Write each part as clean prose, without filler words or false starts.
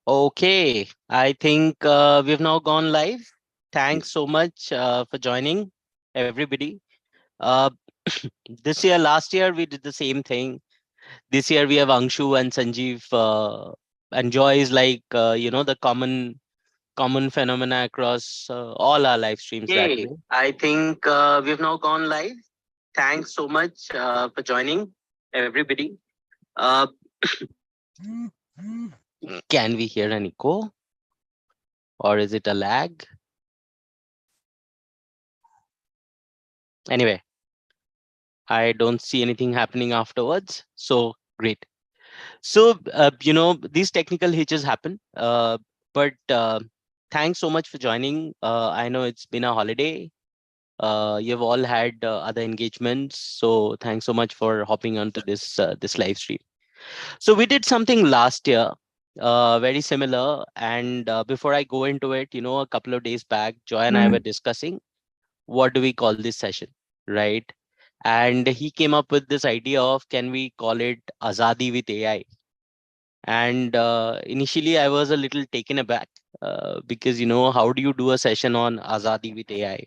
Okay, I think we've now gone live. Thanks so much for joining, everybody. Uh, this year, last year, we did the same thing. This year, we have Anshu and Sanjeev. And Joy is like, the common phenomena across all our live streams that Okay, way. I think we've now gone live. Thanks so much for joining, everybody. Uh, Can we hear an echo or is it a lag? Anyway, I don't see anything happening afterwards. So great. So, these technical hitches happen, but thanks so much for joining. I know it's been a holiday. You've all had other engagements, so thanks so much for hopping onto this live stream. So we did something last year, very similar. And before I go into it, a couple of days back, Joy and I were discussing what do we call this session, right? And he came up with this idea of can we call it Azadi with AI? And initially, I was a little taken aback because, how do you do a session on Azadi with AI,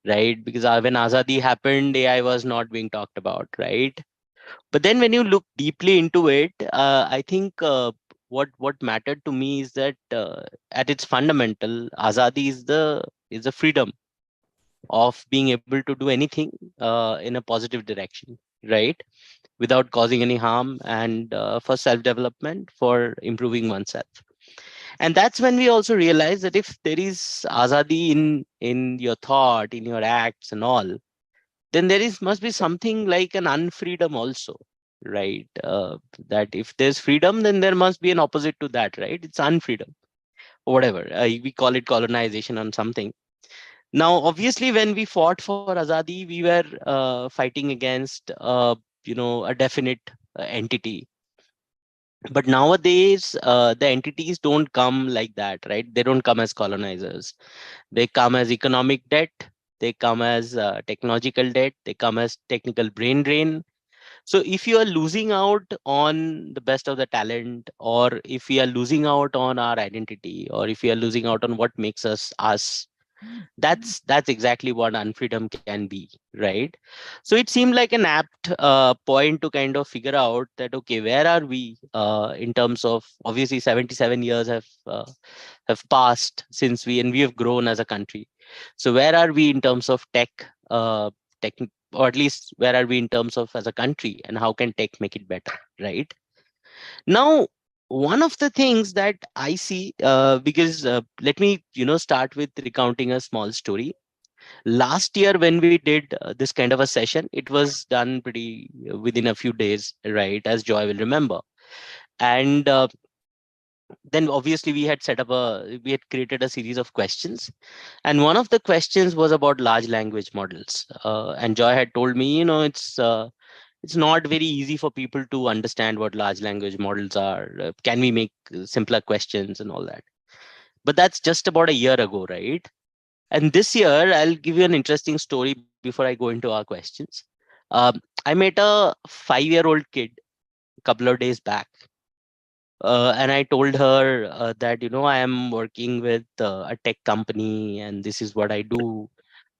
right? Because when Azadi happened, AI was not being talked about, right? But then when you look deeply into it, I think what mattered to me is that at its fundamental, Azadi is the freedom of being able to do anything in a positive direction, right? Without causing any harm and for self development, for improving oneself. And that's when we also realize that if there is azadi in your thought, in your acts and all, then there is must be something like an unfreedom also, right? That if there's freedom, then there must be an opposite to that, right? It's unfreedom, or whatever, we call it colonization on something. Now obviously when we fought for azadi, we were fighting against a definite entity. But nowadays the entities don't come like that, right? They don't come as colonizers. They come as economic debt, they come as technological debt, they come as technical brain drain. So if you are losing out on the best of the talent, or if we are losing out on our identity, or if we are losing out on what makes us us, that's exactly what unfreedom can be, right? So it seemed like an apt point to kind of figure out that okay, where are we in terms of, obviously 77 years have passed since we have grown as a country. So where are we in terms of tech, or at least where are we in terms of as a country, and how can tech make it better, right? Now, one of the things that I see, because let me start with recounting a small story. Last year when we did this kind of a session, it was done pretty within a few days, right? As Joy will remember. And then obviously we had created a series of questions, and one of the questions was about large language models. And Joy had told me, it's not very easy for people to understand what large language models are. Can we make simpler questions and all that? But that's just about a year ago, right? And this year, I'll give you an interesting story before I go into our questions. Um, I met a 5-year-old kid a couple of days back, and I told her that I am working with a tech company, and this is what I do.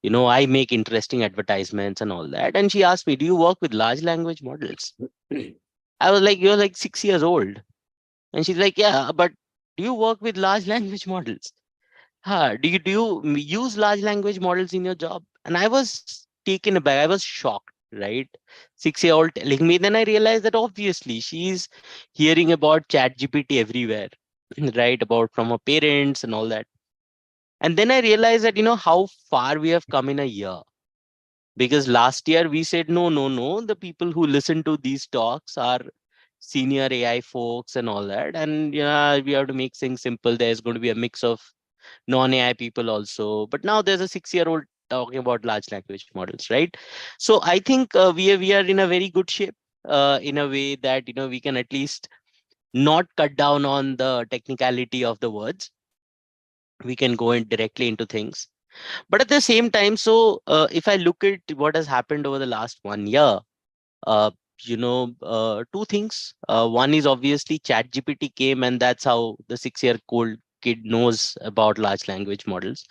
I make interesting advertisements and all that. And she asked me, "Do you work with large language models?" I was like, "You're like 6 years old," and she's like, "Yeah, but do you work with large language models? Do you use large language models in your job?" And I was taken aback. I was shocked, right? 6-year-old telling me. Then I realized that obviously she's hearing about Chat GPT everywhere, right? About from her parents and all that. And then I realized that how far we have come in a year. Because last year we said no, no, no. The people who listen to these talks are senior AI folks and all that. And yeah, we have to make things simple. There's going to be a mix of non-AI people also. But now there's a 6-year-old talking about large language models, right? So I think we are in a very good shape in a way that we can at least not cut down on the technicality of the words. We can go in directly into things. But at the same time, so if I look at what has happened over the last 1 year, two things. One is obviously chat gpt came, and that's how the 6-year old kid knows about large language models.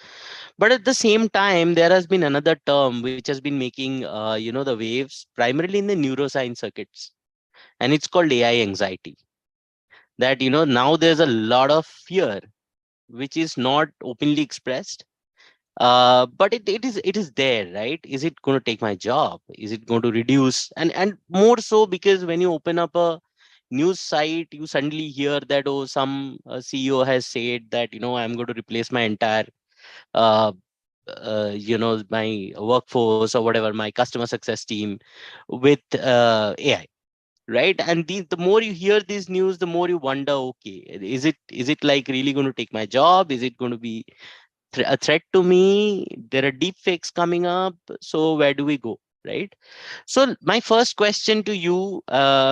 But at the same time, there has been another term which has been making the waves primarily in the neuroscience circuits, and it's called ai anxiety. That now there's a lot of fear which is not openly expressed, but it is there, right? Is it going to take my job? Is it going to reduce? And more so because when you open up a news site, you suddenly hear that, oh, some ceo has said that I'm going to replace my entire uh, my workforce or whatever, my customer success team with ai, right? And the more you hear this news, the more you wonder, okay, is it like really going to take my job? Is it going to be a threat to me? There are deep fakes coming up. So where do we go? Right. So my first question to you,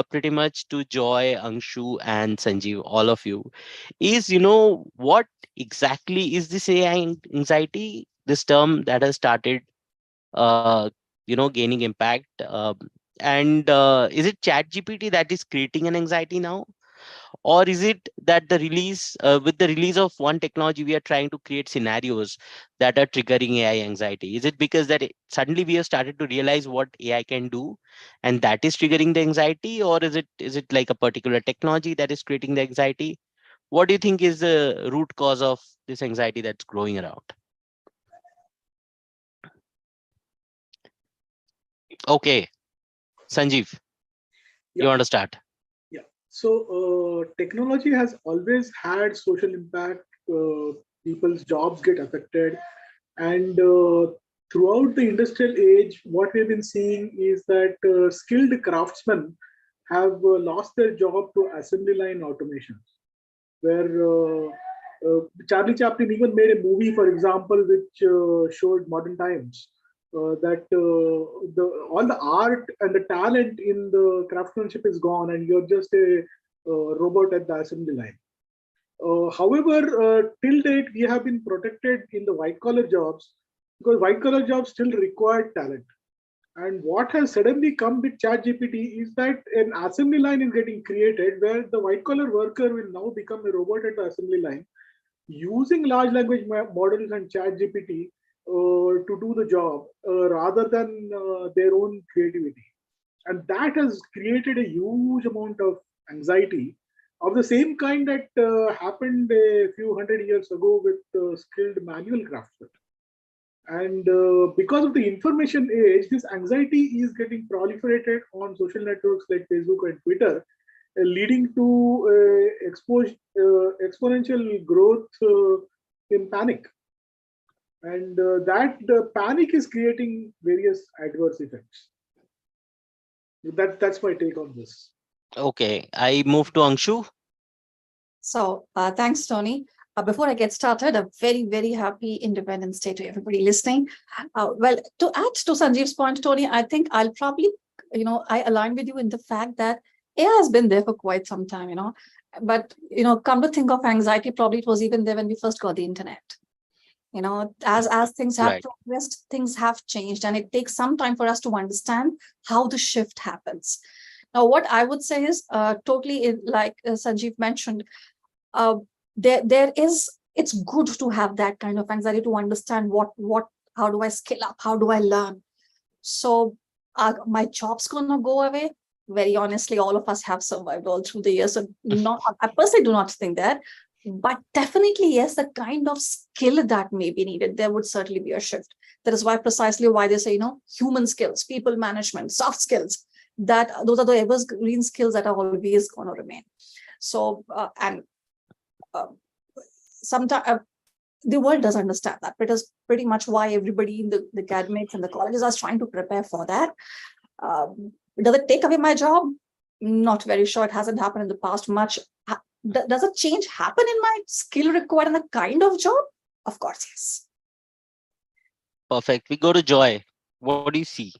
pretty much to Joy, Anshu, and Sanjeev, all of you, is what exactly is this AI anxiety? This term that has started, gaining impact. And is it Chat GPT that is creating an anxiety now? Or is it that with the release of one technology, we are trying to create scenarios that are triggering ai anxiety? Is it because that suddenly we have started to realize what ai can do, and that is triggering the anxiety? Or is it like a particular technology that is creating the anxiety? What do you think is the root cause of this anxiety that's growing around? Okay, Sanjeev, Yeah, you want to start? yeah. So, technology has always had social impact. People's jobs get affected, and throughout the industrial age, what we've been seeing is that skilled craftsmen have lost their job to assembly line automation, where Charlie Chaplin even made a movie, for example, which showed modern times. That all the art and the talent in the craftsmanship is gone, and you're just a robot at the assembly line. However, till date, we have been protected in the white collar jobs because white collar jobs still require talent. And what has suddenly come with ChatGPT is that an assembly line is getting created where the white collar worker will now become a robot at the assembly line using large language models and ChatGPT to do the job rather than their own creativity. And that has created a huge amount of anxiety of the same kind that happened a few hundred years ago with skilled manual craftsmen. And because of the information age, this anxiety is getting proliferated on social networks like Facebook and Twitter, leading to exponential growth in panic. And that panic is creating various adverse effects. That's my take on this. Okay, I move to Anshu. So, thanks, Tony. Before I get started, a very, very happy Independence Day to everybody listening. Well, to add to Sanjeev's point, Tony, I think I'll probably, I align with you in the fact that AI has been there for quite some time, But, come to think of anxiety, probably it was even there when we first got the internet. As things have Right. progressed, things have changed, and it takes some time for us to understand how the shift happens. Now, what I would say is totally like Sanjeev mentioned, uh, there is, it's good to have that kind of anxiety to understand what how do I skill up, how do I learn. So my job's gonna go away? Very honestly, all of us have survived all through the years, so not, I personally do not think that, but definitely yes, the kind of skill that may be needed, there would certainly be a shift. That is why, precisely why they say, human skills, people management, soft skills, that those are the evergreen skills that are always going to remain. So and uh, sometimes the world does understand that, because pretty much why everybody in the academics and the colleges are trying to prepare for that. Does it take away my job? Not very sure. It hasn't happened in the past much. Does a change happen in my skill required and the kind of job? Of course, yes. Perfect. We go to Joy. What do you see?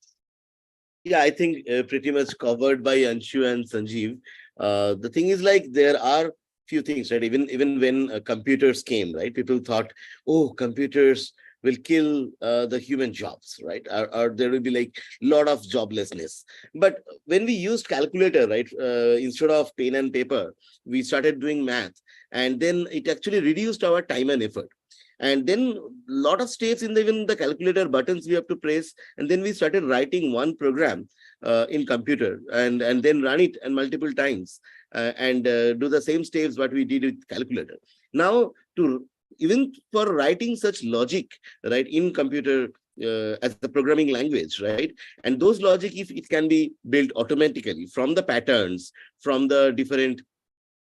Yeah, I think pretty much covered by Anshu and Sanjeev. The thing is, like, there are few things, right? Even when computers came, right? People thought, oh, computers will kill the human jobs, right? Or there will be like a lot of joblessness. But when we used calculator, right, instead of pen and paper, we started doing math, and then it actually reduced our time and effort. And then lot of steps in even the calculator buttons we have to press, and then we started writing one program in computer, and then run it and multiple times, and do the same steps what we did with calculator. Now, to even for writing such logic, right, in computer as the programming language, right, and those logic, if it can be built automatically from the patterns, from the different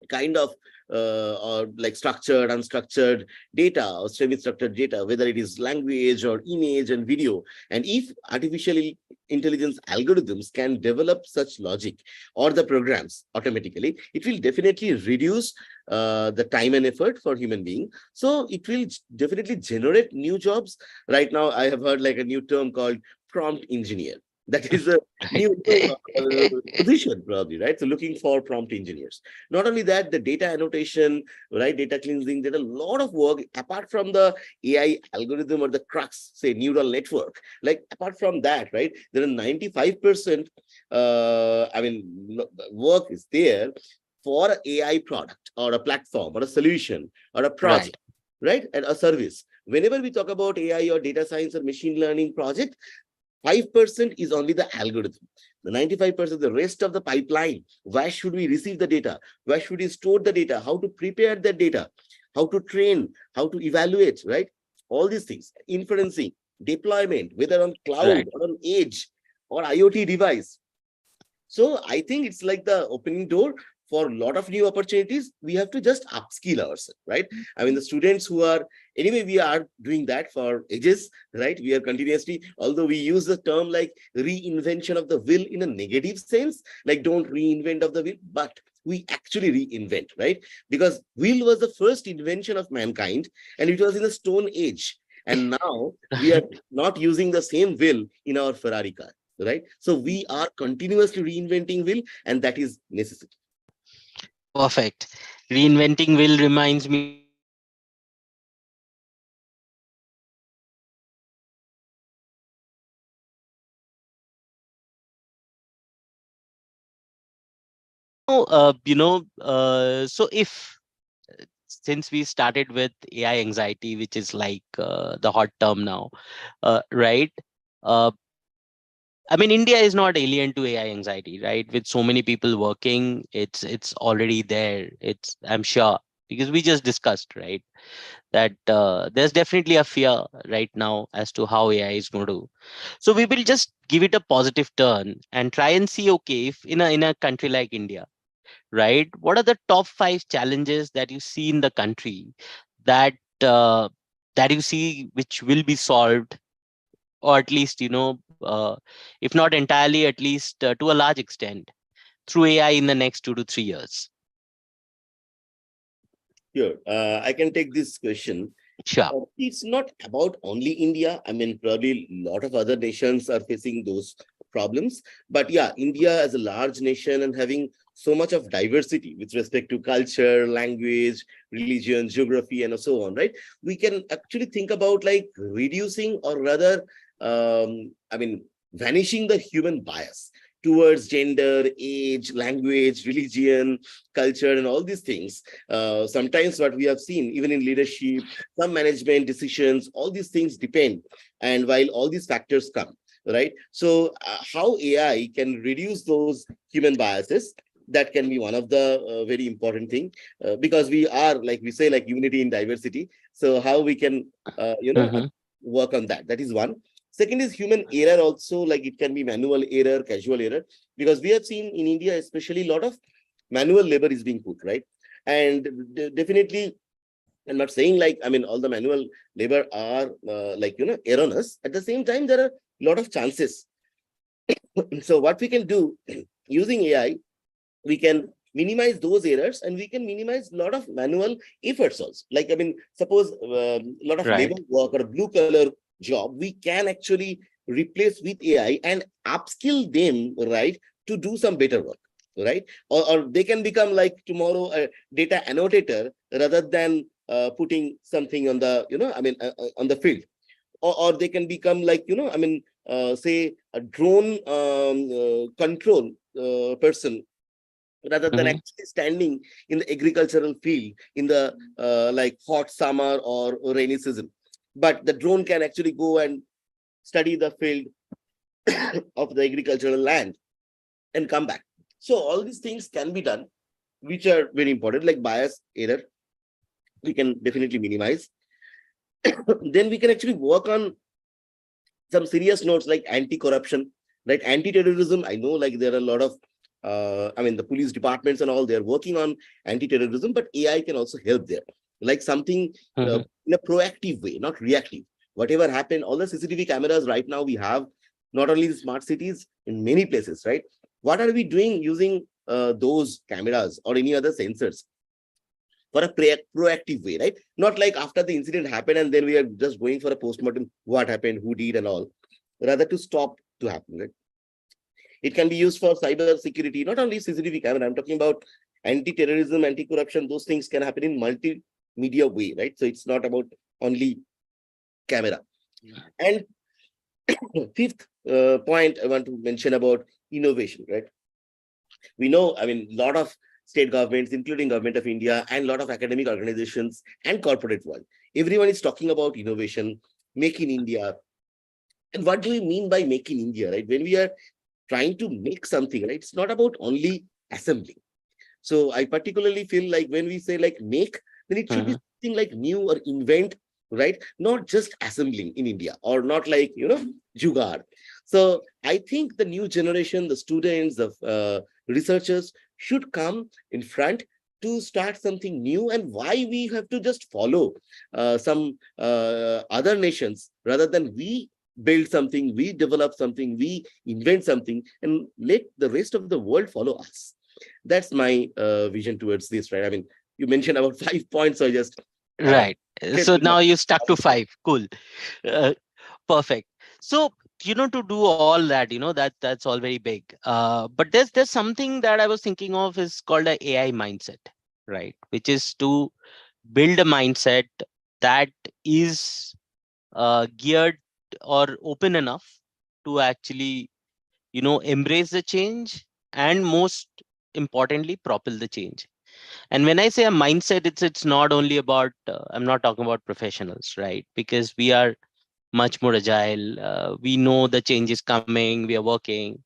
kind of or like structured, unstructured data or semi-structured data, whether it is language or image and video. And if artificial intelligence algorithms can develop such logic or the programs automatically, it will definitely reduce the time and effort for human being. So it will definitely generate new jobs. Right now, I have heard like a new term called prompt engineer. That is a new position probably, right? So looking for prompt engineers. Not only that, the data annotation, right, data cleansing, there's a lot of work apart from the AI algorithm or the crux, say neural network. Like apart from that, right, there are 95% work is there for AI product or a platform or a solution or a project, right, and a service. Whenever we talk about AI or data science or machine learning project, 5% is only the algorithm. The 95%, the rest of the pipeline, where should we receive the data? Where should we store the data? How to prepare the data? How to train? How to evaluate, right? All these things, inferencing, deployment, whether on cloud or on edge or IoT device. So I think it's like the opening door for a lot of new opportunities. We have to just upskill ourselves, right? I mean, the students who are, anyway, we are doing that for ages, right? We are continuously, although we use the term like reinvention of the wheel in a negative sense, like don't reinvent of the wheel, but we actually reinvent, right? Because wheel was the first invention of mankind, and it was in the Stone Age. And now we are not using the same wheel in our Ferrari car, right? So we are continuously reinventing wheel, and that is necessary. Perfect. Reinventing will reminds me of so if since we started with AI anxiety, which is like the hot term now, right? Uh, I mean, India is not alien to AI anxiety, right? With so many people working, it's already there. It's, I'm sure, because we just discussed, right, that there's definitely a fear right now as to how AI is going to. So we will just give it a positive turn and try and see, okay, if in a country like India, right, what are the top 5 challenges that you see in the country that uh, that you see which will be solved, or at least if not entirely, at least to a large extent through AI in the next 2 to 3 years. Sure. I can take this question. Sure. It's not about only India. I mean, probably a lot of other nations are facing those problems. But yeah, India as a large nation and having so much of diversity with respect to culture, language, religion, geography, and so on, right? We can actually think about like reducing, or rather, vanishing the human bias towards gender, age, language, religion, culture, and all these things. Sometimes what we have seen, even in leadership, some management decisions, all these things depend. And while all these factors come, right? So how AI can reduce those human biases, that can be one of the very important thing, because we are, like we say, like unity in diversity. So how we can, work on that. That is one. Second is human error also, like it can be manual error, casual error, because we have seen in India, especially a lot of manual labor is being put, right? And definitely, I'm not saying like, I mean, all the manual labor are erroneous. At the same time, there are a lot of chances. So what we can do using AI, we can minimize those errors, and we can minimize a lot of manual efforts also. Like, I mean, suppose a lot of labor work or blue collar job, we can actually replace with AI and upskill them, right, to do some better work, right? Or they can become like tomorrow a data annotator rather than putting something on the, on the field. or they can become like, say a drone control person, rather than Mhm. actually standing in the agricultural field in the like hot summer or rainy season. But the drone can actually go and study the field of the agricultural land and come back. So all these things can be done, which are very important, like bias, error, we can definitely minimize. Then we can actually work on some serious notes like anti-corruption, right? Anti-terrorism. I know like there are a lot of the police departments and all, they're working on anti-terrorism, but AI can also help there. Like something Mhm. in a proactive way, not reactive. Whatever happened, all the CCTV cameras right now we have, not only the smart cities, in many places, right? What are we doing using those cameras or any other sensors for a proactive way, right? Not like after the incident happened and then we are just going for a postmortem, what happened, who did, and all. Rather to stop to happen, right? It can be used for cyber security, not only CCTV camera. I'm talking about anti-terrorism, anti-corruption. Those things can happen in multimedia way, right? So it's not about only camera. And fifth point I want to mention about innovation, right? We know, a lot of state governments, including Government of India, and a lot of academic organizations and corporate world, everyone is talking about innovation, make in India. And what do we mean by make in India, right? When we are trying to make something, right, it's not about only assembling. So I particularly feel like when we say like make, then it should be Mhm. something like new or invent, right? Not just assembling in India, or not like, jugaad. So I think the new generation, the students, the researchers should come in front to start something new. And why we have to just follow some other nations, rather than we build something, we develop something, we invent something, and let the rest of the world follow us. That's my vision towards this, right? You mentioned about 5 points, so I just uh, Right. said So to now you stuck to five. Cool. Uh, Perfect. So, to do all that, that's all very big. But there's something that I was thinking of is called a AI mindset, right? Which is to build a mindset that is geared or open enough to actually, embrace the change, and most importantly, propel the change. And when I say a mindset, it's not only about, I'm not talking about professionals, right? Because we are much more agile. We know the change is coming. We are working.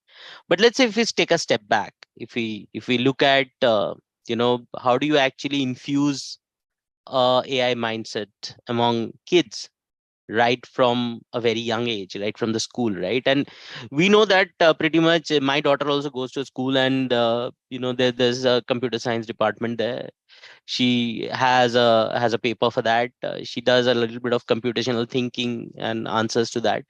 But let's say if we take a step back, if we look at, how do you actually infuse AI mindset among kids right from a very young age, right from the school, right? And we know that pretty much my daughter also goes to school, and there's a computer science department there. She has a paper for that. She does a little bit of computational thinking and answers to that.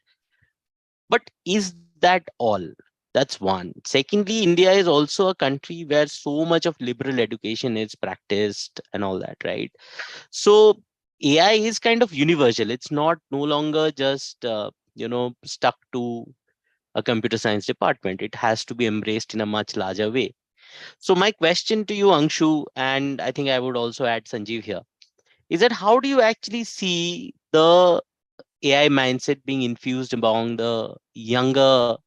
But is that all? That's one. Secondly, India is also a country where so much of liberal education is practiced and all that, right? So AI is kind of universal. It's not no longer just stuck to a computer science department. It has to be embraced in a much larger way. So my question to you, Anshu, and I think I would also add Sanjeev here, is that how do you actually see the AI mindset being infused among the younger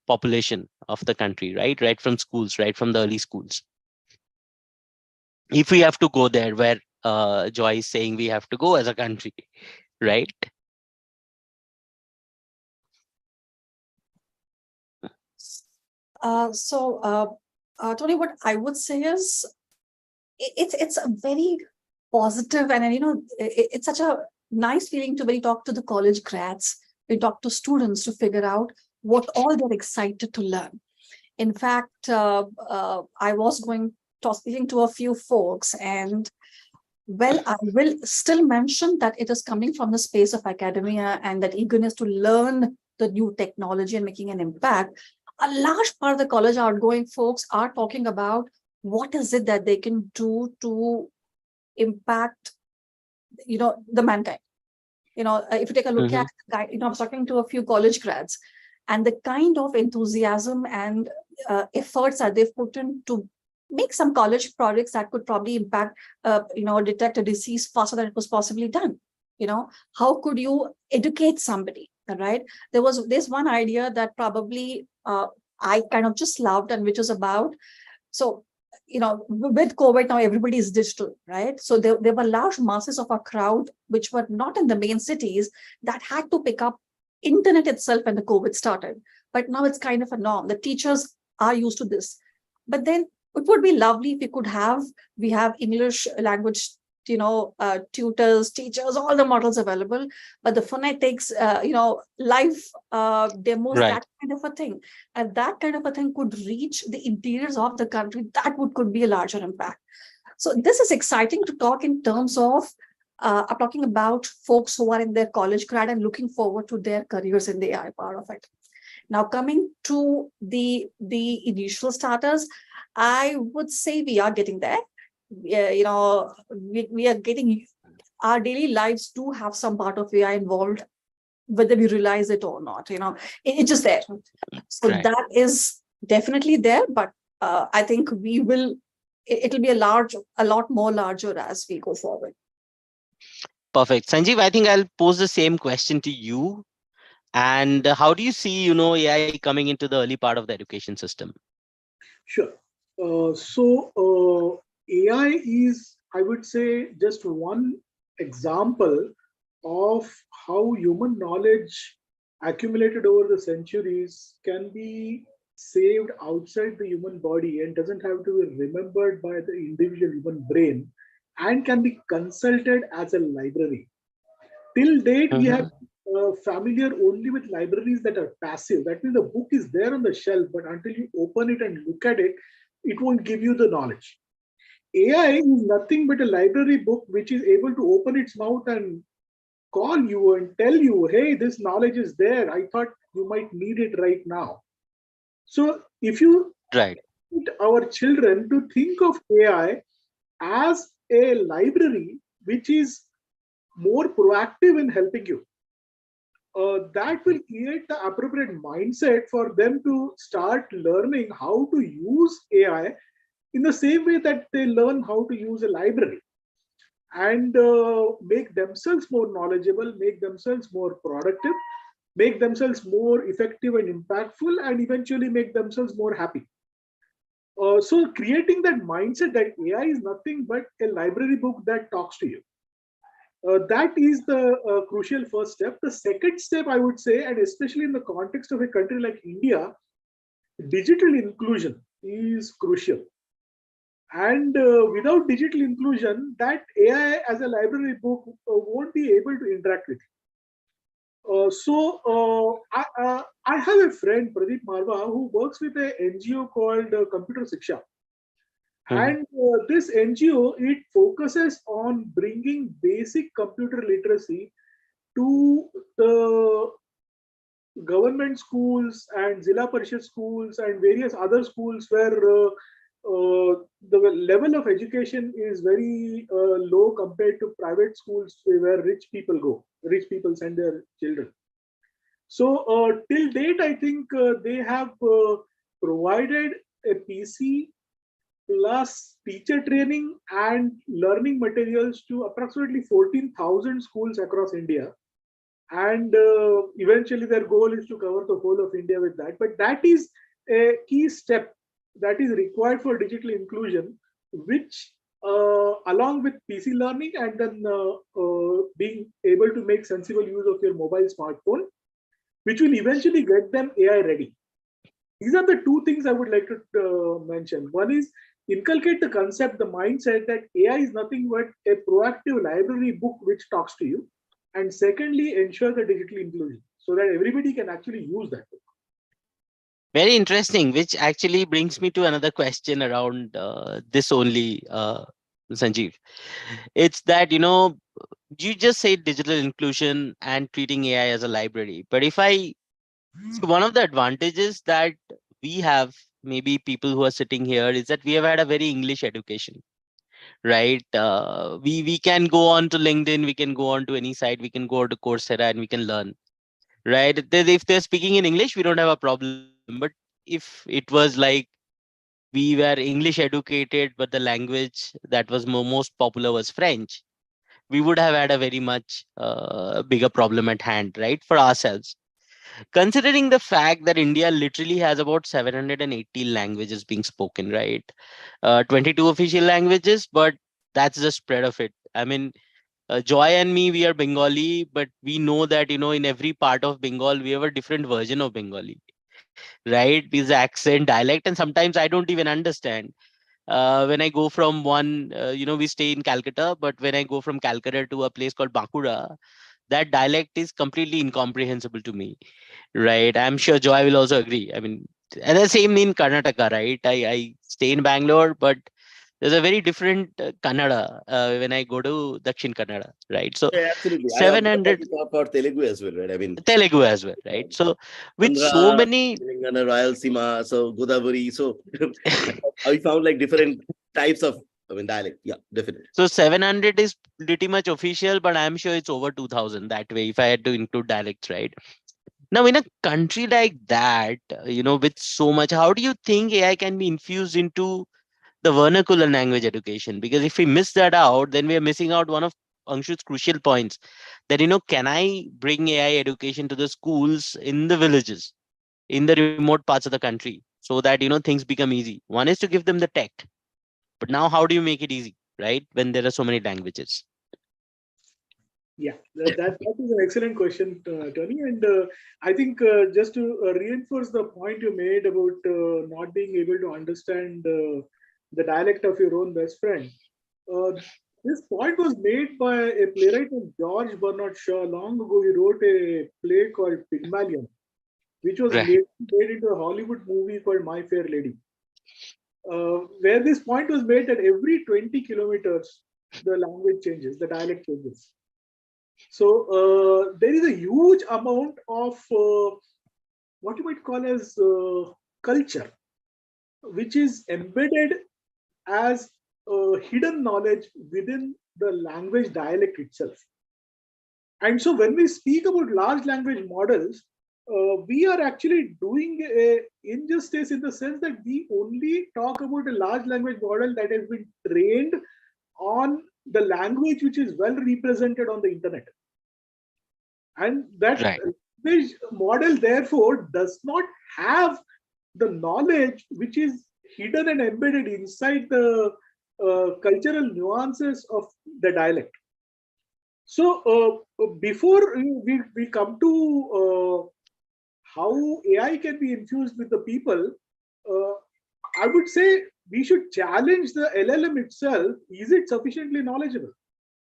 population of the country, right from schools, right from the early schools? If we have to go there where Joy is saying we have to go as a country, right? Tony, what I would say is it's a very positive, and it's such a nice feeling to when you talk to the college grads, we talk to students to figure out what all they're excited to learn. In fact, I was going speaking to a few folks, and well, I will still mention that it is coming from the space of academia and that eagerness to learn the new technology and making an impact. A large part of the college outgoing folks are talking about what is it that they can do to impact, the mankind. If you take a look Mm-hmm. at, I was talking to a few college grads, and the kind of enthusiasm and efforts that they've put in to make some college projects that could probably impact, detect a disease faster than it was possibly done. How could you educate somebody, right? There's one idea that probably I kind of just loved, and which was about, so with COVID now everybody is digital, right? So there were large masses of a crowd which were not in the main cities that had to pick up internet itself when the COVID started. But now it's kind of a norm. The teachers are used to this. But then it would be lovely if we have English language, tutors, teachers, all the models available, but the phonetics, live demos, Right. that kind of a thing. And that kind of a thing could reach the interiors of the country. That could be a larger impact. So this is exciting to talk in terms of, I'm talking about folks who are in their college grad and looking forward to their careers in the AI part of it. Now, coming to the initial starters, I would say we are getting there. Yeah, we are getting, our daily lives do have some part of AI involved, whether we realize it or not. It's just there. So Right. that is definitely there, but I think it'll be a lot more larger as we go forward. Perfect. Sanjeev, I think I'll pose the same question to you. And how do you see, AI coming into the early part of the education system? Sure. AI is, I would say, just one example of how human knowledge accumulated over the centuries can be saved outside the human body and doesn't have to be remembered by the individual human brain, and can be consulted as a library. Till date, we have Mhm. familiar only with libraries that are passive. That means the book is there on the shelf, but until you open it and look at it, it won't give you the knowledge. AI is nothing but a library book which is able to open its mouth and call you and tell you, hey, this knowledge is there. I thought you might need it right now. So if you Right. want our children to think of AI as a library which is more proactive in helping you, that will create the appropriate mindset for them to start learning how to use AI in the same way that they learn how to use a library, and make themselves more knowledgeable, make themselves more productive, make themselves more effective and impactful, and eventually make themselves more happy. So creating that mindset that AI is nothing but a library book that talks to you. That is the crucial first step. The second step, I would say, and especially in the context of a country like India, digital inclusion is crucial. And without digital inclusion, that AI as a library book won't be able to interact with you. I have a friend, Pradeep Marwa, who works with an NGO called Computer Shiksha. Mhm. And this NGO, it focuses on bringing basic computer literacy to the government schools and Zilla Parishad schools and various other schools where the level of education is very low compared to private schools where rich people go. Rich people send their children. So till date, I think they have provided a PC plus teacher training and learning materials to approximately 14,000 schools across India. And eventually, their goal is to cover the whole of India with that. But that is a key step that is required for digital inclusion, which, along with PC learning and then being able to make sensible use of your mobile smartphone, which will eventually get them AI ready. These are the two things I would like to mention. One is inculcate the concept, the mindset that AI is nothing but a proactive library book which talks to you. And secondly, ensure the digital inclusion so that everybody can actually use that book. Very interesting, which actually brings me to another question around this only, Sanjeev. It's that, you just say digital inclusion and treating AI as a library. But if I see, one of the advantages that we have, maybe people who are sitting here, is that we have had a very English education, right? We can go on to LinkedIn, we can go on to any site, we can go to Coursera and we can learn, right? If they're speaking in English, we don't have a problem. But if it was like we were English educated, but the language that was most popular was French, we would have had a very much bigger problem at hand, right, for ourselves. Considering the fact that India literally has about 780 languages being spoken, right? 22 official languages, but that's the spread of it. I mean, Joy and me, we are Bengali, but we know that, in every part of Bengal, we have a different version of Bengali, right? This accent, dialect, and sometimes I don't even understand. When I go from we stay in Calcutta, but when I go from Calcutta to a place called Bankura, that dialect is completely incomprehensible to me, right? I'm sure Joy will also agree. I mean, and the same in Karnataka, right? I stay in Bangalore, but there's a very different Kannada when I go to Dakshin Kannada, right? So Yeah, absolutely. I observed that 700 you talk about Telugu as well, right? I mean, Telugu as well, right? So with Andhra, so many, Telangana, Rayalaseema, so Godavari. So I found like different types of, I mean, dialect. Yeah, definitely. so 700 is pretty much official, but I'm sure it's over 2000 that way if I had to include dialects, right? Now, in a country like that, with so much, how do you think AI can be infused into the vernacular language education? Because if we miss that out, then we are missing out one of Anshu's crucial points that, can I bring AI education to the schools in the villages, in the remote parts of the country, so that, things become easy? One is to give them the tech, but now how do you make it easy, right? When there are so many languages. Yeah, that is an excellent question, Tony. And I think just to reinforce the point you made about not being able to understand the dialect of your own best friend, uh, this point was made by a playwright named George Bernard Shaw long ago. He wrote a play called Pygmalion, which was Right. later made into a Hollywood movie called My Fair Lady, where this point was made that every 20 kilometers, the language changes, the dialect changes. So there is a huge amount of what you might call as culture, which is embedded as hidden knowledge within the language dialect itself. And so when we speak about large language models, we are actually doing a injustice in the sense that we only talk about a large language model that has been trained on the language which is well represented on the internet. And that Right. language model, therefore, does not have the knowledge which is hidden and embedded inside the cultural nuances of the dialect. So, before we come to how AI can be infused with the people, I would say we should challenge the LLM itself. Is it sufficiently knowledgeable?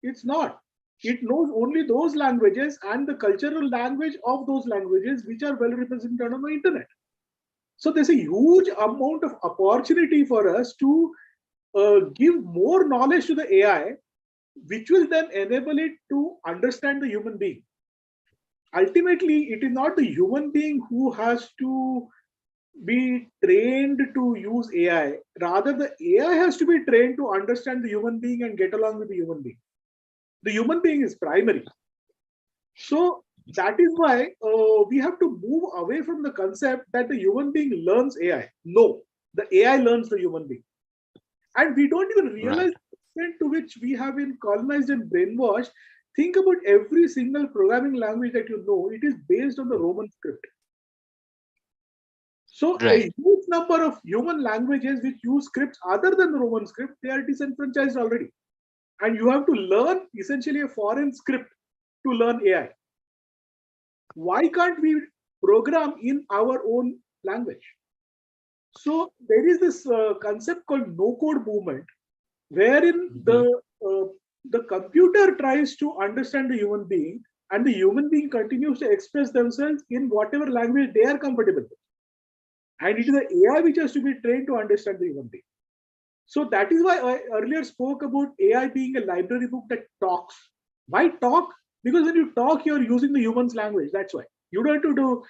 It's not. It knows only those languages and the cultural language of those languages which are well represented on the internet. So there's a huge amount of opportunity for us to give more knowledge to the AI, which will then enable it to understand the human being. Ultimately, it is not the human being who has to be trained to use AI. Rather, the AI has to be trained to understand the human being and get along with the human being. The human being is primary. So that is why we have to move away from the concept that the human being learns AI. No, the AI learns the human being. And we don't even realize Right. the extent to which we have been colonized and brainwashed. Think about every single programming language that you know, it is based on the Roman script. So a Right. huge number of human languages which use scripts other than the Roman script, they are disenfranchised already. And you have to learn essentially a foreign script to learn AI. Why can't we program in our own language? So there is this concept called no code movement, wherein Mhm. the computer tries to understand the human being, and the human being continues to express themselves in whatever language they are comfortable with, and it is the AI which has to be trained to understand the human being. So that is why I earlier spoke about AI being a library book that talks. Why talk? Because when you talk, you're using the human's language. That's why you don't have to do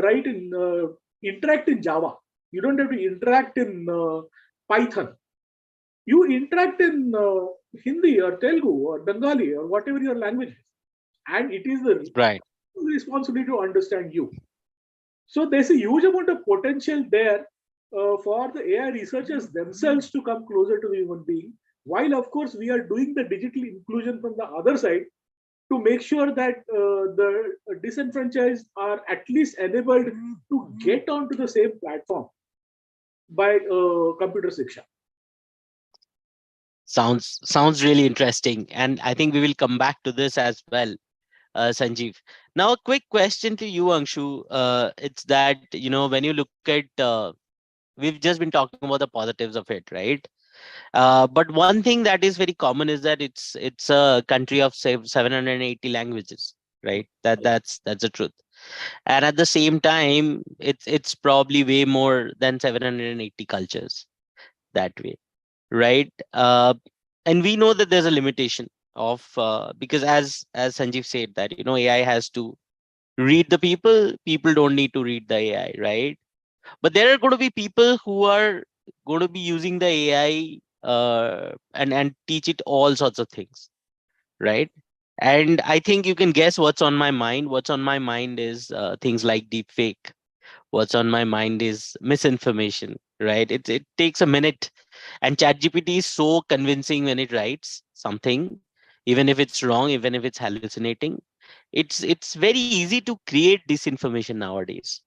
write in interact in Java. You don't have to interact in Python. You interact in Hindi or Telugu or Bengali or whatever your language is, and it is the Right. responsibility to understand you. So there's a huge amount of potential there for the AI researchers themselves to come closer to the human being, While of course we are doing the digital inclusion from the other side to make sure that the disenfranchised are at least enabled to get onto the same platform by computer shiksha. Sounds really interesting, and I think we will come back to this as well, Sanjeev. Now, a quick question to you, Anshu. It's that, when you look at, we've just been talking about the positives of it, right? But one thing that is very common is that it's a country of, say, 780 languages, right? That's the truth. And at the same time, it's probably way more than 780 cultures that way, right? And we know that there's a limitation of, because as Sanjeev said, that AI has to read the people don't need to read the AI, right? But there are going to be people who are going to be using the AI, and teach it all sorts of things, right? And I think you can guess what's on my mind. What's on my mind is, things like deep fake. What's on my mind is misinformation, right? It takes a minute, and ChatGPT is so convincing when it writes something, even if it's wrong, even if it's hallucinating. It's very easy to create disinformation nowadays,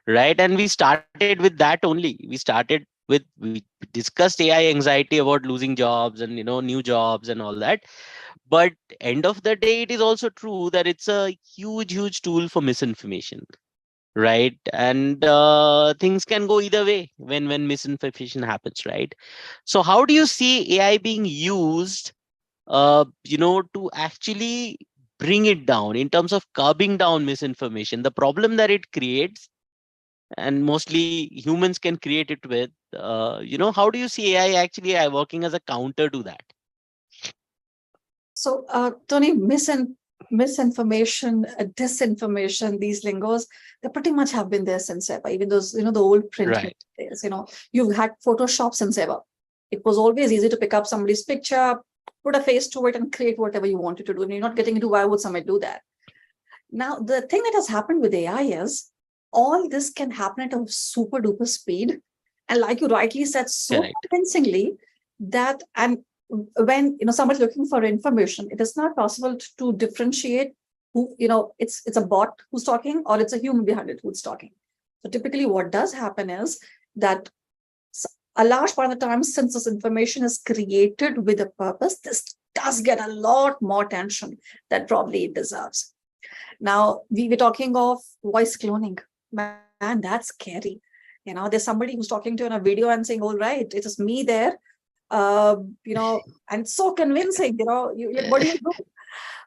right? And we started with that only. We discussed AI anxiety about losing jobs and new jobs and all that. But end of the day, it is also true that it's a huge tool for misinformation, right? And things can go either way when misinformation happens, right? So how do you see AI being used, to actually bring it down in terms of curbing down misinformation, the problem that it creates, and mostly humans can create it with, how do you see AI actually working as a counter to that? So, Tony, misinformation, disinformation, these lingos, they pretty much have been there since ever. Even those, the old print Right. days. You've had Photoshop since ever. It was always easy to pick up somebody's picture, put a face to it, and create whatever you wanted to do. And you're not getting into why would somebody do that. Now, the thing that has happened with AI is all this can happen at a super duper speed. And like you rightly said, so Correct. convincingly that, and when somebody's looking for information, it is not possible to differentiate who, it's a bot who's talking or it's a human behind it who's talking. So typically what does happen is that a large part of the time, since this information is created with a purpose, this does get a lot more attention that probably it deserves. Now, we were talking of voice cloning. Man, that's scary. There's somebody who's talking to you in a video and saying, all right, it is me there. And so convincing, what do you do?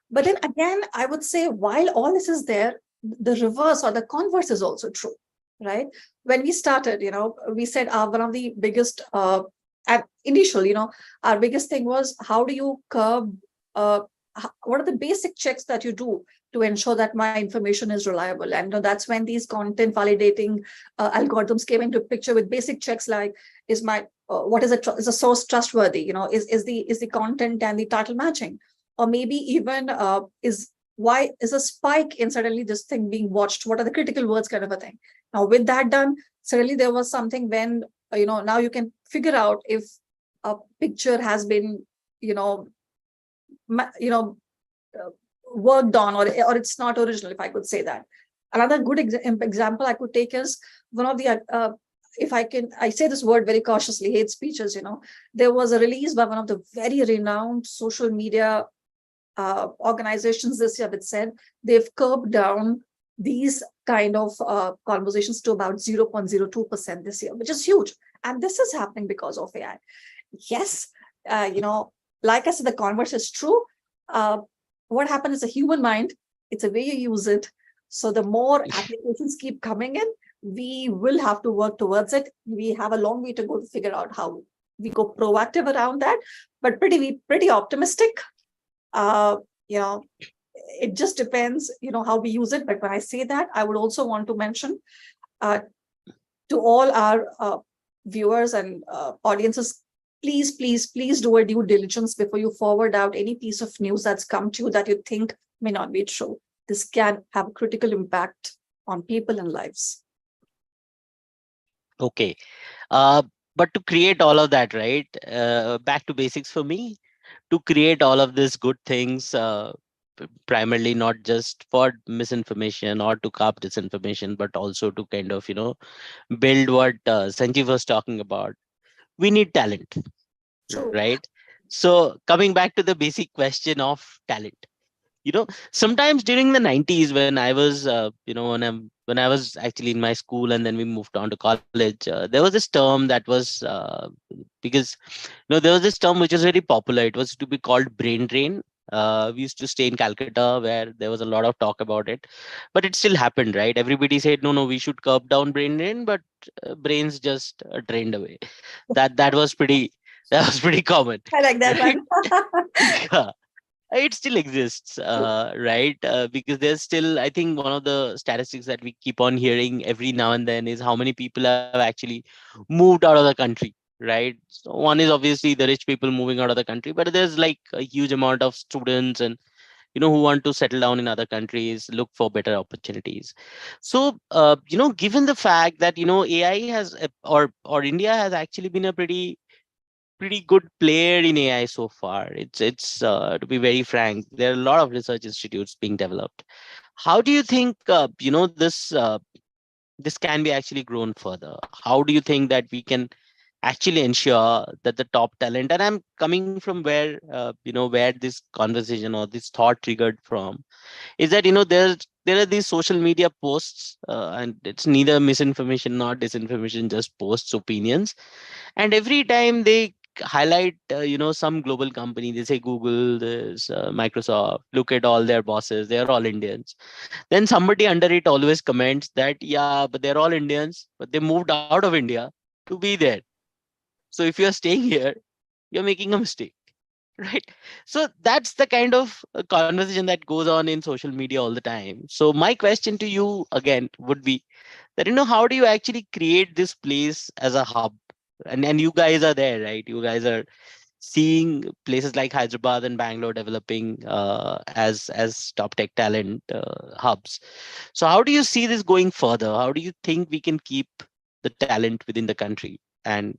But then again, I would say, while all this is there, the reverse or the converse is also true, right? When we started, we said one of the biggest, at initial, our biggest thing was, how do you curb, what are the basic checks that you do to ensure that my information is reliable? And that's when these content validating algorithms came into picture with basic checks like, is my what is is a source trustworthy? Is the content and the title matching? Or maybe even why is a spike in suddenly this thing being watched? What are the critical words, kind of a thing? Now, with that done, suddenly there was something when now you can figure out if a picture has been worked on, or it's not original, if I could say that. Another good example I could take is one of the if I say this word very cautiously, hate speeches. There was a release by one of the very renowned social media organizations this year that said they've curbed down these kind of conversations to about 0.02% this year, which is huge. And this is happening because of AI. Yes, like I said, the converse is true. What happens is a human mind, it's a way you use it. So the more applications keep coming in, we will have to work towards it. We have a long way to go to figure out how we go proactive around that, but pretty optimistic. It just depends, how we use it. But when I say that, I would also want to mention to all our viewers and audiences, please do a due diligence before you forward out any piece of news that's come to you that you think may not be true. This can have a critical impact on people and lives. Okay. But to create all of that, right? Back to basics for me. To create all of these good things, primarily not just for misinformation or to curb disinformation, but also to kind of build what Sanjeev was talking about. We need talent, True. right? So coming back to the basic question of talent, sometimes during the 90s, when I was when I was actually in my school, and then we moved on to college, there was this term that was because there was this term which was very popular. It was to be called brain drain. We used to stay in Calcutta, where there was a lot of talk about it, but it still happened, right? Everybody said, no, no, we should curb down brain drain, but brains just drained away. That was pretty that was pretty common. I like that Right. one. Yeah, it still exists, right? Because there's still, I think, one of the statistics that we keep on hearing every now and then is how many people have actually moved out of the country, right? So one is obviously the rich people moving out of the country, but there's like a huge amount of students and who want to settle down in other countries, look for better opportunities. So given the fact that AI has or India has actually been a pretty good player in AI so far. It's to be very frank, there are a lot of research institutes being developed. How do you think this can be actually grown further? How do you think that we can actually ensure that the top talent, and I'm coming from where this conversation or this thought triggered from, is that there are these social media posts, and it's neither misinformation nor disinformation, just posts, opinions, and every time they highlight some global company, they say Google, this Microsoft, look at all their bosses, they are all Indians. Then somebody under it always comments that, yeah, but they're all Indians, but they moved out of India to be there. So if you're staying here, you're making a mistake. Right. So that's the kind of conversation that goes on in social media all the time. So my question to you again would be that how do you actually create this place as a hub? And you guys are there, right? You guys are seeing places like Hyderabad and Bangalore developing as top tech talent hubs. So how do you see this going further? How do you think we can keep the talent within the country and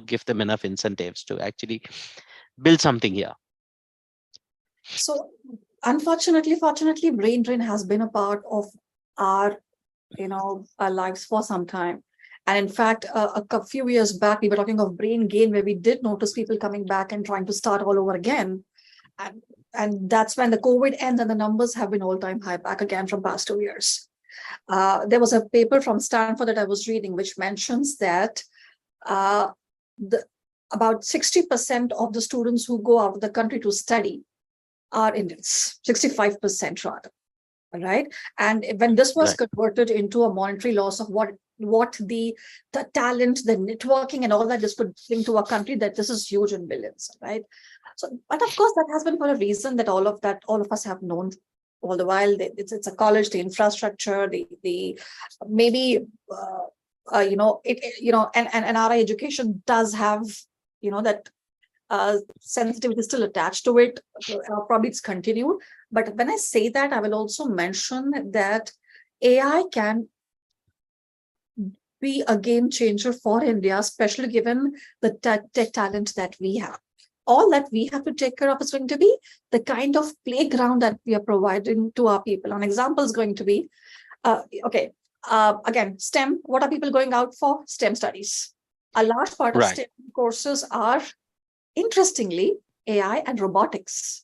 give them enough incentives to actually build something here? So fortunately, brain drain has been a part of our, our lives for some time. And in fact, few years back, we were talking of brain gain, where we did notice people coming back and trying to start all over again. And, and that's when the COVID ends, and the numbers have been all-time high back again from past 2 years. There was a paper from Stanford that I was reading, which mentions that uh, the, about 60% of the students who go out of the country to study are Indians, 65% rather, right? And when this was Right. converted into a monetary loss of what the talent, the networking, and all that this could bring to a country, that this is huge in billions, right? So, but of course, that has been for a reason that all of us have known all the while. It's a college, the infrastructure, the maybe and our education does have that sensitivity still attached to it. Probably it's continued. But when I say that, I will also mention that AI can be a game changer for India, especially given the tech talent that we have. All that we have to take care of is going to be the kind of playground that we are providing to our people. An example is going to be, again, STEM. What are people going out for? STEM studies. A large part of Right. STEM courses are, interestingly, AI and robotics,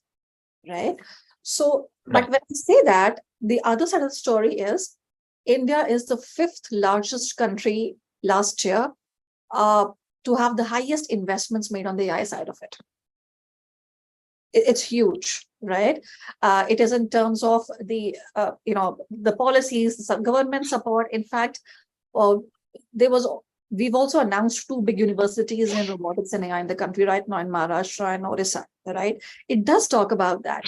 right? So, but Right. when I say that, the other side of the story is India is the fifth largest country last year uh, to have the highest investments made on the AI side of it. It's huge, right? It is in terms of the policies, the government support. In fact, uh, there was we've also announced two big universities in robotics and AI in the country right now, in Maharashtra and Orissa, right? It does talk about that.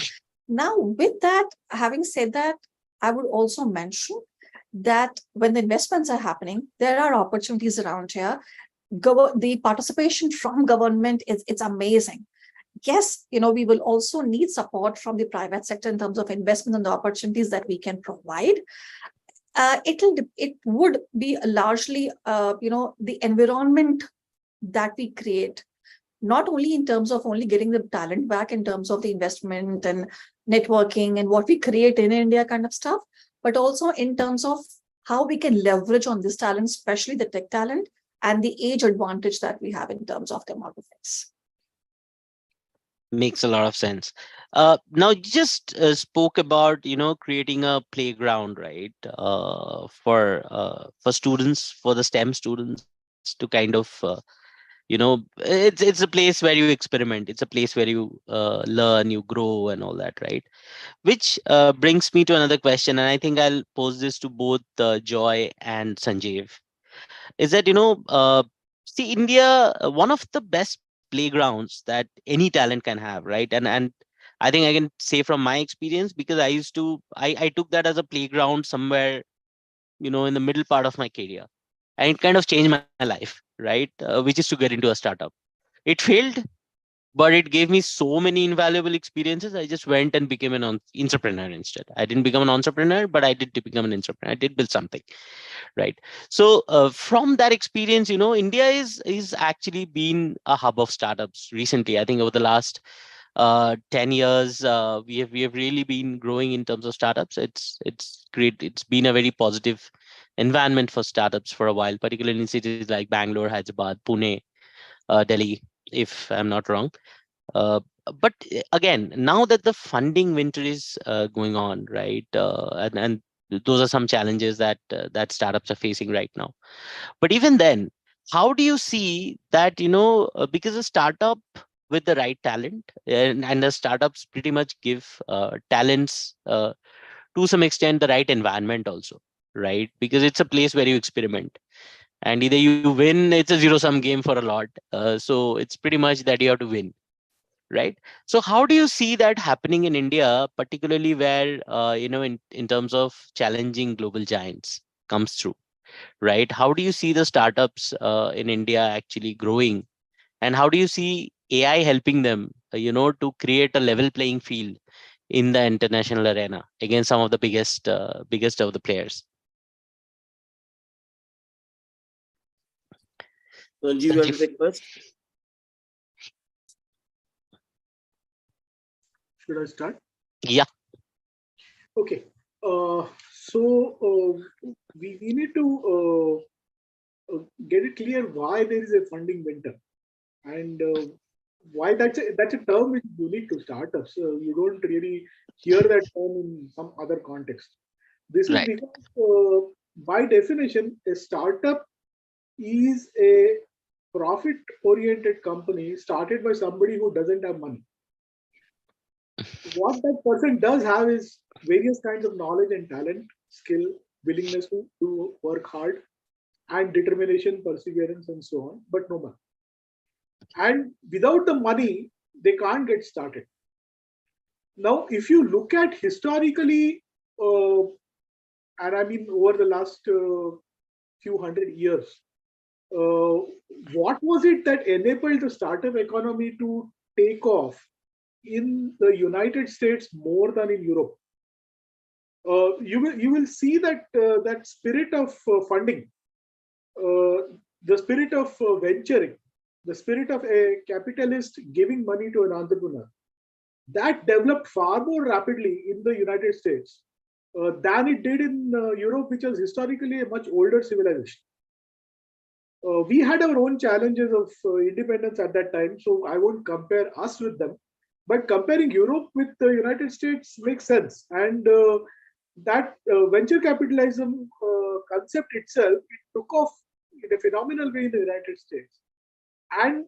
Now, with that, having said that, I would also mention that when the investments are happening, there are opportunities around here. The participation from government is it's amazing. Yes, we will also need support from the private sector in terms of investment and the opportunities that we can provide. It would be largely the environment that we create, not only in terms of only getting the talent back in terms of the investment and networking and what we create in India kind of stuff, but also in terms of how we can leverage on this talent, especially the tech talent and the age advantage that we have in terms of demographics. Makes a lot of sense. Now, you just spoke about creating a playground, right? For students, for the STEM students to kind of it's a place where you experiment. It's a place where you learn, you grow, and all that, right? Which brings me to another question, and I think I'll pose this to both Joy and Sanjeev. Is that see, India, one of the best playgrounds that any talent can have, right? And I think I can say from my experience, because I took that as a playground somewhere in the middle part of my career, and it kind of changed my life, right? Which is to get into a startup. It failed, but it gave me so many invaluable experiences. I just went and became an entrepreneur instead. I didn't become an entrepreneur, but I did become an entrepreneur. I did build something, right? So from that experience, India is actually been a hub of startups recently. I think over the last 10 years, we have really been growing in terms of startups. It's great. It's been a very positive environment for startups for a while, particularly in cities like Bangalore, Hyderabad, Pune, Delhi, if I'm not wrong. uh, but again, now that the funding winter is going on, right, and those are some challenges that startups are facing right now. But even then, how do you see that, because a startup with the right talent, and the startups pretty much give talents to some extent the right environment also, right? Because it's a place where you experiment, and either you win, it's a zero sum game for a lot. So it's pretty much that you have to win, right? So how do you see that happening in India, particularly where in terms of challenging global giants comes through, right? How do you see the startups in India actually growing, and how do you see AI helping them, to create a level playing field in the international arena against some of the biggest of the players? Sanjeev, you want to Sanjeev? take first? Should I start? Yeah. Okay. So we need to get it clear why there is a funding winter, and why that's a term which is unique to startups. You don't really hear that term in some other context. This is Right. because, by definition, a startup is a profit-oriented company started by somebody who doesn't have money. What that person does have is various kinds of knowledge and talent, skill, willingness to work hard, and determination, perseverance, and so on, but no money. And without the money, they can't get started. Now, if you look at historically, and I mean over the last few hundred years, uh, what was it that enabled the startup economy to take off in the United States more than in Europe? You will see that that spirit of funding, uh, the spirit of venturing, the spirit of a capitalist giving money to an entrepreneur, that developed far more rapidly in the United States than it did in Europe, which was historically a much older civilization. We had our own challenges of independence at that time, so I won't compare us with them. But comparing Europe with the United States makes sense, and that venture capitalism concept itself, it took off in a phenomenal way in the United States. And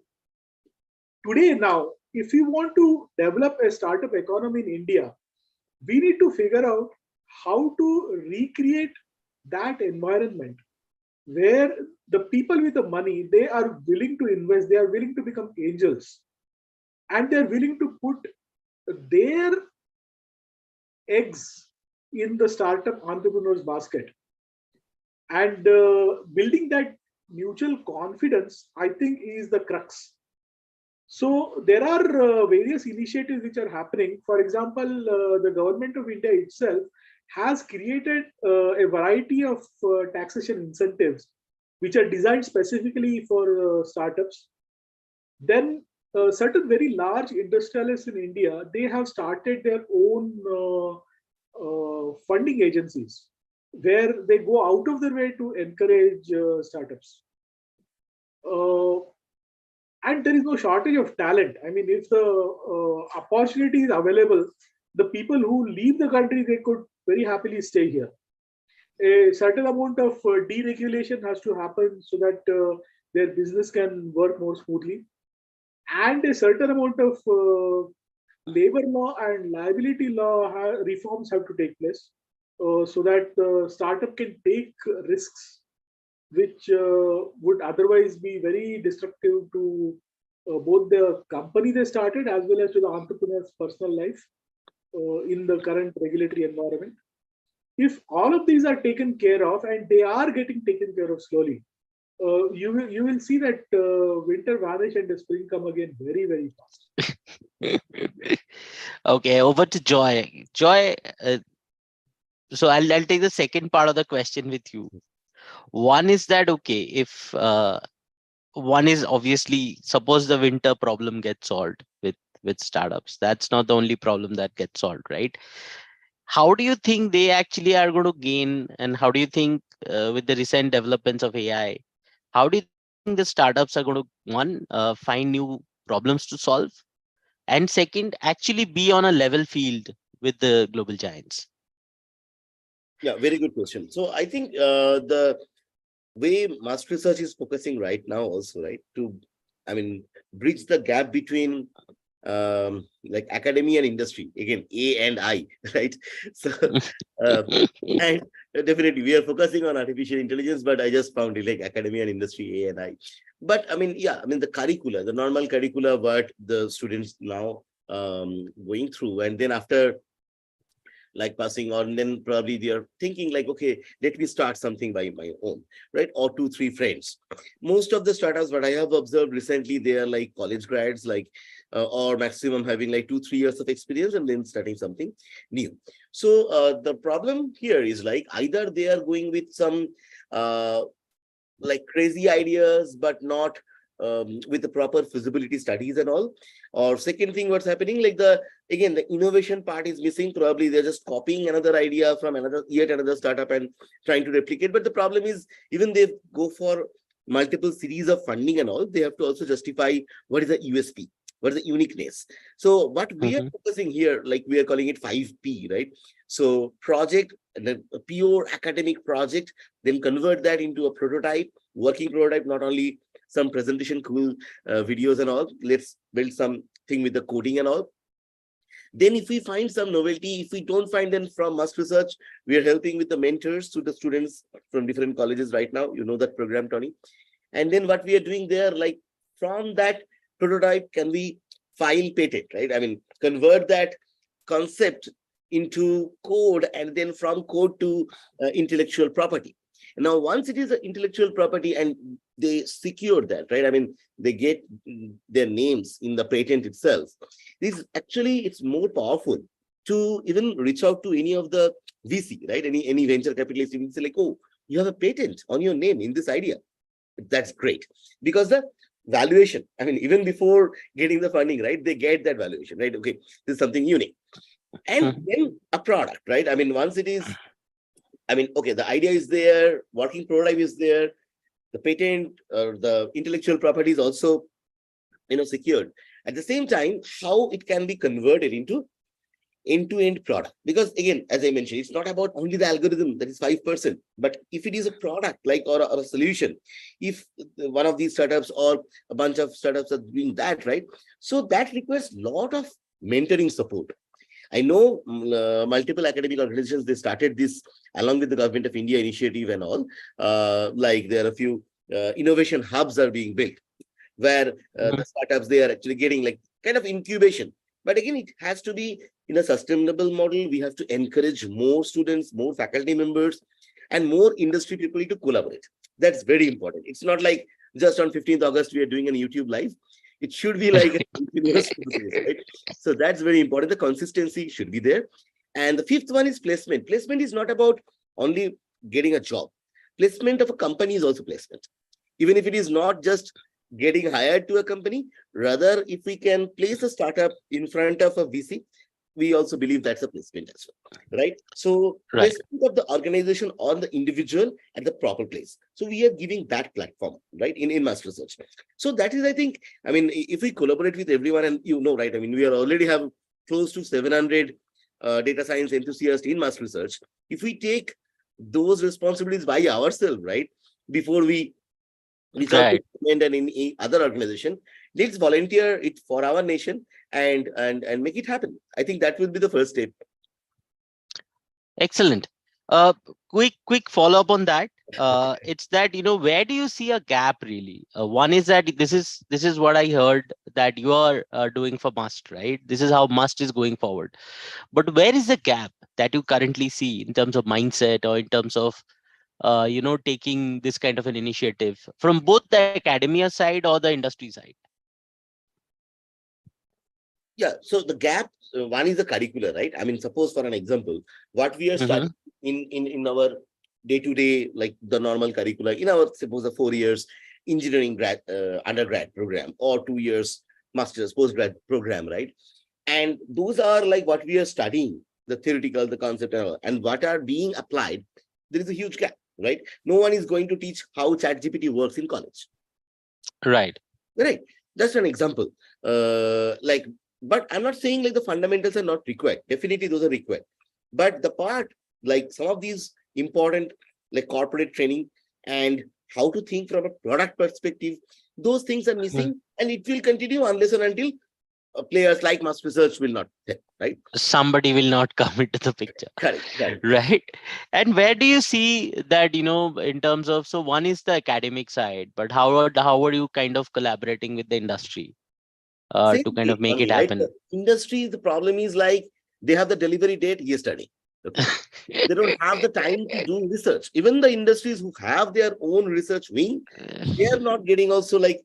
today, now, if we want to develop a startup economy in India, we need to figure out how to recreate that environment where the people with the money, they are willing to invest, they are willing to become angels, and they're willing to put their eggs in the startup entrepreneur's basket. And building that mutual confidence, I think, is the crux. So there are various initiatives which are happening. For example, the government of India itself has created a variety of taxation incentives which are designed specifically for startups. Then certain very large industrialists in India, they have started their own funding agencies where they go out of their way to encourage startups. Uh, and there is no shortage of talent. I mean, if the opportunity is available, the people who leave the country, they could very happily stay here. A certain amount of deregulation has to happen so that their business can work more smoothly, and a certain amount of labor law and liability law reforms have to take place so that the startup can take risks which would otherwise be very destructive to both the company they started as well as to the entrepreneur's personal life in the current regulatory environment. If all of these are taken care of, and they are getting taken care of slowly, you will see that winter vanish and the spring come again very very fast. Okay, over to Joy. Joy, so I'll take the second part of the question with you. One is that, okay, if one is obviously, suppose the winter problem gets solved with startups, that's not the only problem that gets solved, right? How do you think they actually are going to gain, and how do you think with the recent developments of AI, how do you think the startups are going to, one, find new problems to solve, and second, actually be on a level field with the global giants? Yeah, very good question. So I think the way master research is focusing right now also, right, to, I mean, bridge the gap between like academia and industry, again, A and I, right? So uh, and definitely we are focusing on artificial intelligence, but I just found it like academia and industry, A and I. But I mean, yeah, I mean, the curricula, the normal curricula, what the students now going through, and then after like passing on, then probably they are thinking like, okay, let me start something by my own, right? Or two, three friends. Most of the startups, what I have observed recently, they are like college grads, like, or maximum having like 2, 3 years of experience and then starting something new. So the problem here is like either they are going with some like crazy ideas, but not with the proper feasibility studies and all. Or second thing, what's happening, like again, the innovation part is missing. Probably they're just copying another idea from yet another startup and trying to replicate. But the problem is, even they go for multiple series of funding and all, they have to also justify what is the USP, what is the uniqueness. So what we are Mhm. focusing here, like we are calling it 5P, right? So project, and then a pure academic project, then convert that into a prototype, working prototype, not only some presentation cool videos and all. Let's build something with the coding and all. Then if we find some novelty, if we don't find, then from must research, we are helping with the mentors to the students from different colleges right now. You know that program, Tony. And then what we are doing there, like from that prototype, can we file patent, right? I mean, convert that concept into code, and then from code to intellectual property. Now, once it is an intellectual property and they secure that, right? I mean, they get their names in the patent itself. This actually, it's more powerful to even reach out to any of the VC, right? Any venture capitalist, you can say like, oh, you have a patent on your name in this idea. That's great, because the valuation, I mean, even before getting the funding, right, they get that valuation, right? Okay, this is something unique. And Mhm. then a product, right? I mean, once it is, I mean, okay, the idea is there, working prototype is there, the patent or the intellectual property is also, secured. At the same time, how it can be converted into end-to-end product. Because again, as I mentioned, it's not about only the algorithm, that is 5%, but if it is a product, like, or a solution, if one of these startups or a bunch of startups are doing that, right? So that requires a lot of mentoring support. I know multiple academic organizations, they started this along with the Government of India initiative and all. Like there are a few innovation hubs are being built, where Mhm. the startups, they are actually getting like kind of incubation. But again, it has to be in a sustainable model. We have to encourage more students, more faculty members, and more industry people to collaborate. That's very important. It's not like just on 15th August we are doing a YouTube live. It should be like a continuous process, right? So that's very important. The consistency should be there. And the fifth one is placement. Placement is not about only getting a job. placement of a company is also placement. Even if it is not just getting hired to a company, rather if we can place a startup in front of a VC, we also believe that's a placement as well, right? So Right. placement of the organization or the individual at the proper place. So we are giving that platform, right, in mass research. So that is, I think, I mean, if we collaborate with everyone, and right, I mean, we are already have close to 700 data science enthusiasts in mass research. If we take those responsibilities by ourselves, right, before we reach out to Right. government and in other organization, let's volunteer it for our nation and make it happen. I think that will be the first step. Excellent. Uh, quick follow up on that. It's that, where do you see a gap really? One is that this is what I heard that you are doing for Must, right? This is how Must is going forward. But where is the gap that you currently see in terms of mindset or in terms of taking this kind of an initiative from both the academia side or the industry side? Yeah, so the gap, one is the curricular, right? I mean, suppose for an example, what we are Mm-hmm. studying in our day-to-day, like the normal curricula, in our, suppose, a 4 years engineering undergrad program or 2 years master's postgrad program, right? And those are like what we are studying, the theoretical, the concept, and what are being applied. There is a huge gap, right? No one is going to teach how ChatGPT works in college. Right. Right. Just an example. Like, but I'm not saying like the fundamentals are not required. Definitely those are required. But the part, like some of these important, like corporate training and how to think from a product perspective, those things are missing, and it will continue unless and until players like Mass Research will not, right? Somebody will not come into the picture. Correct. Correct. Right. And where do you see that, in terms of, so one is the academic side, but how are you kind of collaborating with the industry Same to kind thing of make it only, right? The happen? industry, the problem is like they have the delivery date yesterday. Okay. They don't have the time to do research. Even the industries who have their own research wing, they are not getting also like,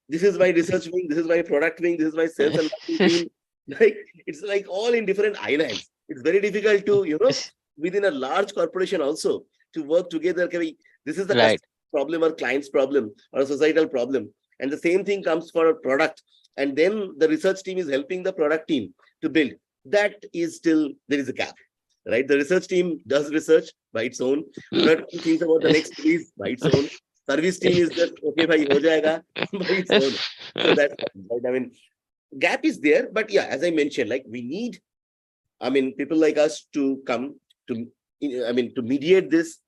this is my research wing, this is my product wing, this is my sales and marketing team. Like it's like all in different islands. It's very difficult to, within a large corporation also to work together. Okay, this is the Right. customer problem or client's problem or a societal problem. And the same thing comes for a product. And then the research team is helping the product team to build. That is still, there is a gap. Right, the research team does research by its own. Product team thinks about the next release by its own. Service team is just okay, bhai, ho jayega, by its own. So that's right. I mean, gap is there, but yeah, as I mentioned, like we need, I mean, people like us to come to, I mean, to mediate this,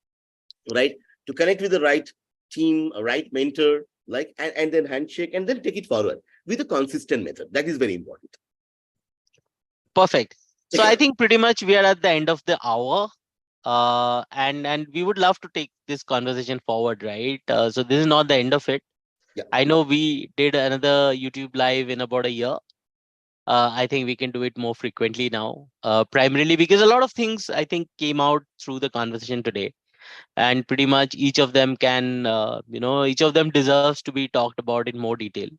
right? To connect with the right team, a right mentor, like, and then handshake, and then take it forward with a consistent method. That is very important. Perfect. So I think pretty much we are at the end of the hour. And we would love to take this conversation forward, right? So this is not the end of it. Yeah. I know we did another YouTube live in about a year. I think we can do it more frequently now, primarily because a lot of things I think came out through the conversation today, and pretty much each of them can, each of them deserves to be talked about in more detail.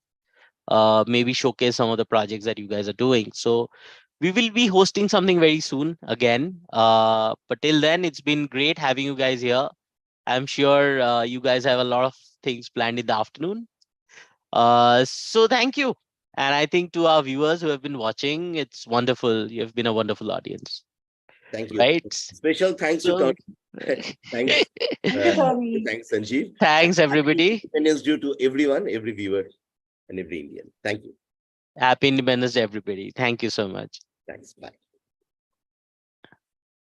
Maybe showcase some of the projects that you guys are doing. So we will be hosting something very soon again. But till then, it's been great having you guys here. I'm sure you guys have a lot of things planned in the afternoon. So thank you. And I think to our viewers who have been watching, it's wonderful. You have been a wonderful audience. Thank you. Right. Special thanks to So Tony. Thanks. Thank you, Tony. Thanks, Sanjeev. thanks, Happy everybody. Independence Day to everyone, every viewer, and every Indian. Thank you. Happy Independence Day, everybody. Thank you so much. Thanks. Bye.